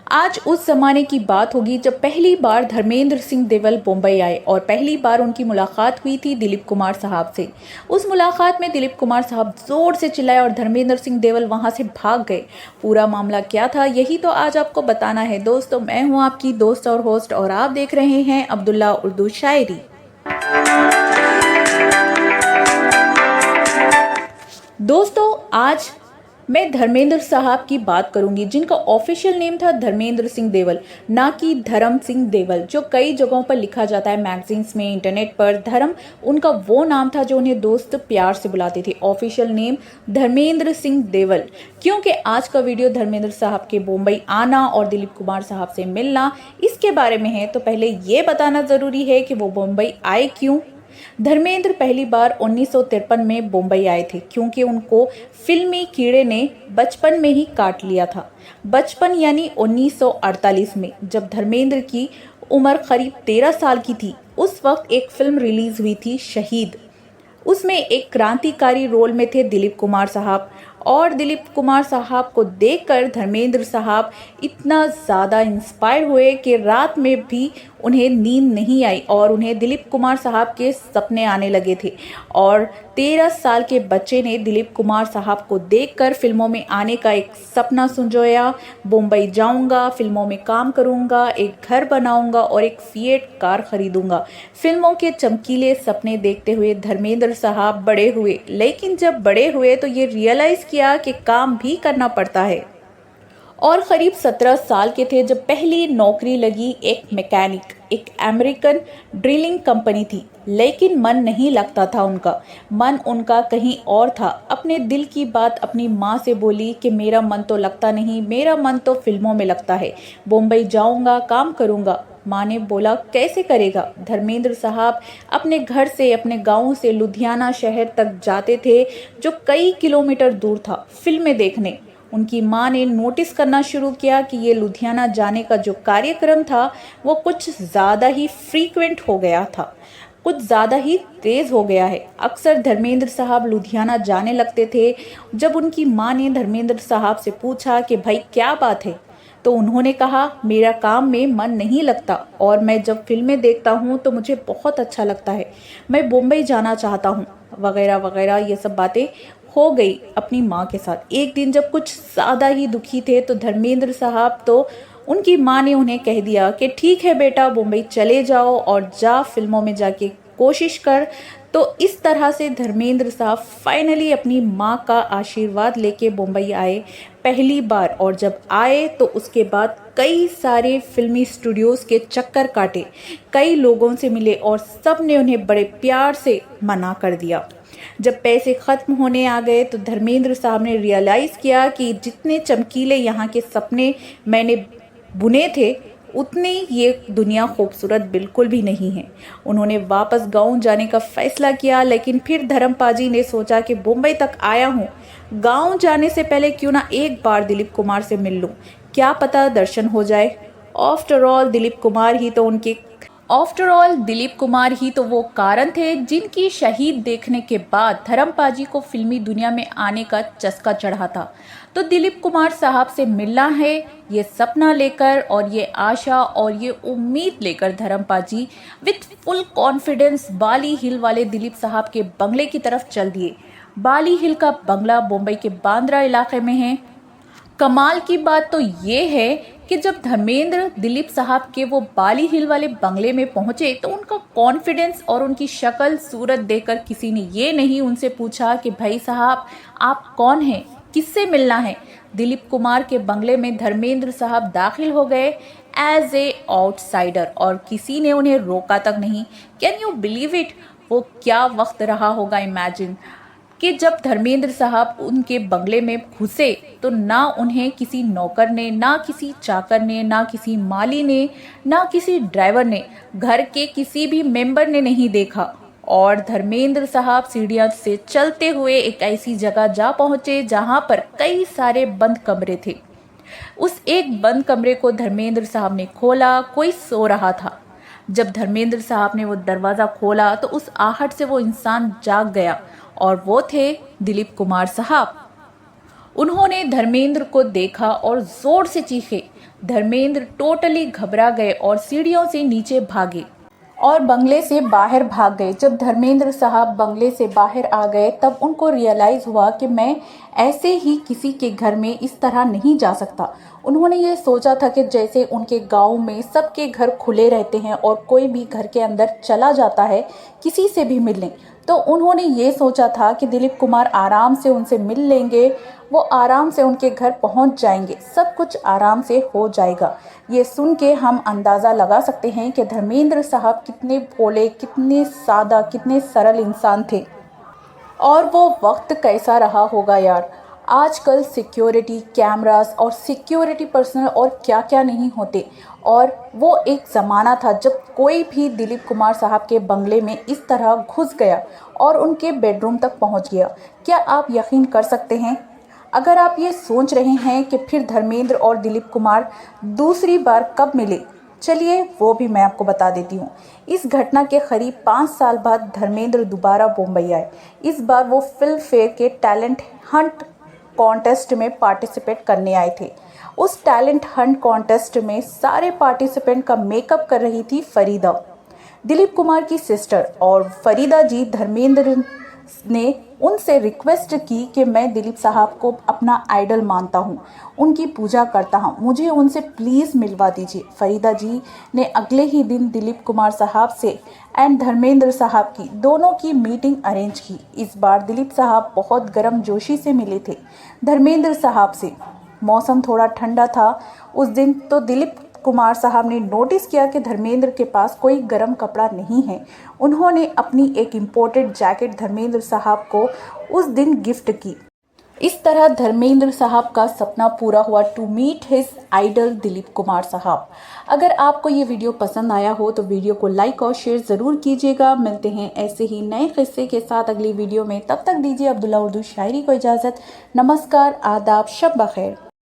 आज उस जमाने की बात होगी जब पहली बार धर्मेंद्र सिंह देवल मुंबई आए और पहली बार उनकी मुलाकात हुई थी दिलीप कुमार साहब से। उस मुलाकात में दिलीप कुमार साहब जोर से चिल्लाए और धर्मेंद्र सिंह देवल वहां से भाग गए। पूरा मामला क्या था यही तो आज आपको बताना है दोस्तों। मैं हूं आपकी दोस्त और होस्ट और आप देख रहे हैं अब्दुल्ला उर्दू शायरी। दोस्तों आज मैं धर्मेंद्र साहब की बात करूंगी जिनका ऑफिशियल नेम था धर्मेंद्र सिंह देवल, ना कि धर्म सिंह देवल जो कई जगहों पर लिखा जाता है, मैगजीन्स में, इंटरनेट पर। धर्म उनका वो नाम था जो उन्हें दोस्त प्यार से बुलाते थे। ऑफिशियल नेम धर्मेंद्र सिंह देवल। क्योंकि आज का वीडियो धर्मेंद्र साहब के मुंबई आना और दिलीप कुमार साहब से मिलना इसके बारे में है, तो पहले ये बताना जरूरी है कि वो मुंबई आए क्यों। धर्मेंद्र पहली बार 1953 में मुंबई आए थे क्योंकि उनको फिल्मी कीड़े ने बचपन में ही काट लिया था। बचपन यानी 1948 में, जब धर्मेंद्र की उम्र करीब 13 साल की थी। उस वक्त एक फिल्म रिलीज हुई थी शहीद। उसमें एक क्रांतिकारी रोल में थे दिलीप कुमार साहब और दिलीप कुमार साहब को देखकर धर्मेंद्र साहब इतना ज़्यादा इंस्पायर हुए कि रात में भी उन्हें नींद नहीं आई और उन्हें दिलीप कुमार साहब के सपने आने लगे थे। और 13 साल के बच्चे ने दिलीप कुमार साहब को देखकर फिल्मों में आने का एक सपना संजोया। मुंबई जाऊंगा, फिल्मों में काम करूंगा, एक घर बनाऊंगा और एक फिएट कार खरीदूंगा। फिल्मों के चमकीले सपने देखते हुए धर्मेंद्र साहब बड़े हुए, लेकिन जब बड़े हुए तो ये रियलाइज किया कि काम भी करना पड़ता है। और करीब 17 साल के थे जब पहली नौकरी लगी, एक मैकेनिक, एक अमेरिकन ड्रिलिंग कंपनी थी। लेकिन मन नहीं लगता था उनका, मन उनका कहीं और था। अपने दिल की बात अपनी माँ से बोली कि मेरा मन तो लगता नहीं, मेरा मन तो फिल्मों में लगता है, मुंबई जाऊंगा, काम करूंगा। माँ ने बोला कैसे करेगा। धर्मेंद्र साहब अपने घर से, अपने गांव से लुधियाना शहर तक जाते थे जो कई किलोमीटर दूर था, फिल्में देखने। उनकी माँ ने नोटिस करना शुरू किया कि ये लुधियाना जाने का जो कार्यक्रम था वो कुछ ज़्यादा ही फ्रीक्वेंट हो गया था, कुछ ज़्यादा ही तेज़ हो गया है। अक्सर धर्मेंद्र साहब लुधियाना जाने लगते थे। जब उनकी माँ ने धर्मेंद्र साहब से पूछा कि भाई क्या बात है, तो उन्होंने कहा मेरा काम में मन नहीं लगता और मैं जब फिल्में देखता हूँ तो मुझे बहुत अच्छा लगता है, मैं मुंबई जाना चाहता हूँ, वगैरह वगैरह। ये सब बातें हो गई अपनी माँ के साथ। एक दिन जब कुछ ज़्यादा ही दुखी थे तो धर्मेंद्र साहब तो उनकी माँ ने उन्हें कह दिया कि ठीक है बेटा, मुंबई चले जाओ और जा फिल्मों में जाके कोशिश कर। तो इस तरह से धर्मेंद्र साहब फाइनली अपनी माँ का आशीर्वाद लेके मुंबई आए पहली बार। और जब आए तो उसके बाद कई सारे फिल्मी स्टूडियोज़ के चक्कर काटे, कई लोगों से मिले और सब ने उन्हें बड़े प्यार से मना कर दिया। जब पैसे ख़त्म होने आ गए तो धर्मेंद्र साहब ने रियलाइज़ किया कि जितने चमकीले यहाँ के सपने मैंने बुने थे उतनी ये दुनिया खूबसूरत बिल्कुल भी नहीं है। उन्होंने वापस गांव जाने का फैसला किया, लेकिन फिर धर्मपाजी ने सोचा कि मुंबई तक आया हूँ, गांव जाने से पहले क्यों ना एक बार दिलीप कुमार से मिल लूँ, क्या पता दर्शन हो जाए। आफ्टर ऑल दिलीप कुमार ही तो वो कारण थे जिनकी शहीद देखने के बाद धर्मपाजी को फिल्मी दुनिया में आने का चस्का चढ़ा था। तो दिलीप कुमार साहब से मिलना है, ये सपना लेकर और ये आशा और ये उम्मीद लेकर धर्मपाजी विथ फुल कॉन्फिडेंस बाली हिल वाले दिलीप साहब के बंगले की तरफ चल दिए। बाली हिल का बंगला मुंबई के बांद्रा इलाके में है। कमाल की बात तो ये है कि जब धर्मेंद्र दिलीप साहब के वो बाली हिल वाले बंगले में पहुंचे तो उनका कॉन्फिडेंस और उनकी शक्ल सूरत देखकर किसी ने ये नहीं उनसे पूछा कि भाई साहब आप कौन हैं, किससे मिलना है। दिलीप कुमार के बंगले में धर्मेंद्र साहब दाखिल हो गए एज ए आउटसाइडर और किसी ने उन्हें रोका तक नहीं। कैन यू बिलीव इट, वो क्या वक्त रहा होगा। इमेजिन कि जब धर्मेंद्र साहब उनके बंगले में घुसे तो ना उन्हें किसी नौकर ने, ना किसी चाकर ने, ना किसी माली ने, ना किसी ड्राइवर ने, घर के किसी भी मेंबर ने नहीं देखा। और धर्मेंद्र साहब सीढ़ियों से चलते हुए एक ऐसी जगह जा पहुंचे जहां पर कई सारे बंद कमरे थे। उस एक बंद कमरे को धर्मेंद्र साहब ने खोला, कोई सो रहा था। जब धर्मेंद्र साहब ने वो दरवाज़ा खोला तो उस आहट से वो इंसान जाग गया और वो थे दिलीप कुमार साहब। उन्होंने धर्मेंद्र को देखा और जोर से चीखे, धर्मेंद्र टोटली घबरा गए और सीढ़ियों से नीचे भागे और बंगले से बाहर भाग गए। जब धर्मेंद्र साहब बंगले से बाहर आ गए तब उनको रियलाइज़ हुआ कि मैं ऐसे ही किसी के घर में इस तरह नहीं जा सकता। उन्होंने ये सोचा था कि जैसे उनके गांव में सबके घर खुले रहते हैं और कोई भी घर के अंदर चला जाता है किसी से भी मिलने, तो उन्होंने ये सोचा था कि दिलीप कुमार आराम से उनसे मिल लेंगे, वो आराम से उनके घर पहुंच जाएंगे, सब कुछ आराम से हो जाएगा। ये सुन के हम अंदाज़ा लगा सकते हैं कि धर्मेंद्र साहब कितने भोले, कितने सादा, कितने सरल इंसान थे और वो वक्त कैसा रहा होगा यार। आजकल सिक्योरिटी कैमरास और सिक्योरिटी पर्सनल और क्या क्या नहीं होते, और वो एक ज़माना था जब कोई भी दिलीप कुमार साहब के बंगले में इस तरह घुस गया और उनके बेडरूम तक पहुंच गया। क्या आप यकीन कर सकते हैं? अगर आप ये सोच रहे हैं कि फिर धर्मेंद्र और दिलीप कुमार दूसरी बार कब मिले, चलिए वो भी मैं आपको बता देती हूँ। इस घटना के करीब 5 साल बाद धर्मेंद्र दोबारा मुंबई आए। इस बार वो फिल्म फेयर के टैलेंट हंट कॉन्टेस्ट में पार्टिसिपेट करने आए थे। उस टैलेंट हंट कॉन्टेस्ट में सारे पार्टिसिपेंट का मेकअप कर रही थी फरीदा, दिलीप कुमार की सिस्टर। और फरीदा जी धर्मेंद्र ने उनसे रिक्वेस्ट की कि मैं दिलीप साहब को अपना आइडल मानता हूँ, उनकी पूजा करता हूँ, मुझे उनसे प्लीज़ मिलवा दीजिए। फरीदा जी ने अगले ही दिन दिलीप कुमार साहब से एंड धर्मेंद्र साहब की दोनों की मीटिंग अरेंज की। इस बार दिलीप साहब बहुत गर्मजोशी से मिले थे धर्मेंद्र साहब से। मौसम थोड़ा ठंडा था उस दिन, तो दिलीप कुमार साहब ने नोटिस किया कि धर्मेंद्र के पास कोई गर्म कपड़ा नहीं है। उन्होंने अपनी एक इम्पोर्टेड जैकेट धर्मेंद्र साहब को उस दिन गिफ्ट की। इस तरह धर्मेंद्र साहब का सपना पूरा हुआ to meet his idol Dilip Kumar साहब। अगर आपको ये वीडियो पसंद आया हो तो वीडियो को लाइक और शेयर ज़रूर कीजिएगा। मिलते हैं ऐसे ही नए किस्से के साथ अगली वीडियो में। तब तक दीजिए अब्दुल्ला उर्दू शायरी को इजाज़त। नमस्कार, आदाब, शब बखैर।